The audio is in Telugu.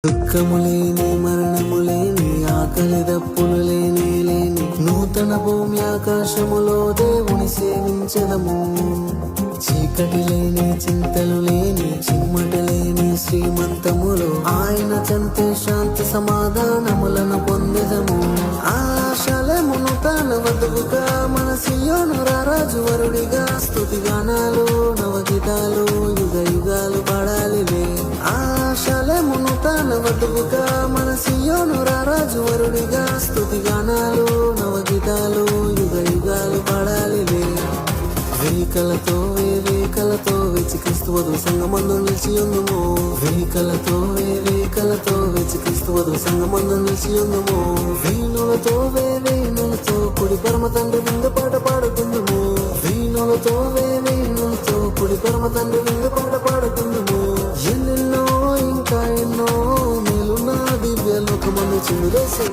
దుఃఖములేని మరణములేని ఆకలి దప్పులు లేని నూతన భూమి ఆకాశములో దేవుని సేవించదము. చీకటి లేని చింతలు లేని చిమ్మట లేని శ్రీమంతములో ఆయన చంతే శాంతి సమాధానములను పొందెదము. ఆశలమును తన వధువుగా మన సియోను రారాజు వరుడిగా స్తుతి గానాలు నవగీతాలు యుగ యుగాలు పాడాలిలే. ఆశలమును తన వధువుగా మన సియోను రారాజు వరుడిగా స్తుతి గానాలు నవగీతాలు యుగ యుగాలు పాడాలిలే. వేకలతో వేకలతో వెచ్చి క్రీస్తు వధువు సంగమందు నిలిచి ఉందుము. వేకలతో వెచ్చి క్రీస్తు వధువు సంగమందు నిలిచి ఉందుము. వీణులతో వేణులతో కుడి పరమ తండ్రి విందు పాట పాడుకుందుము. వీణులతో వేణులతో కుడి పరమ తండ్రి విందు పాట పాడుకుందుము. ఎన్నెన్నో ఇంకా ఎన్నో మేలు నా దివ్య లోకమందు చిందులేసి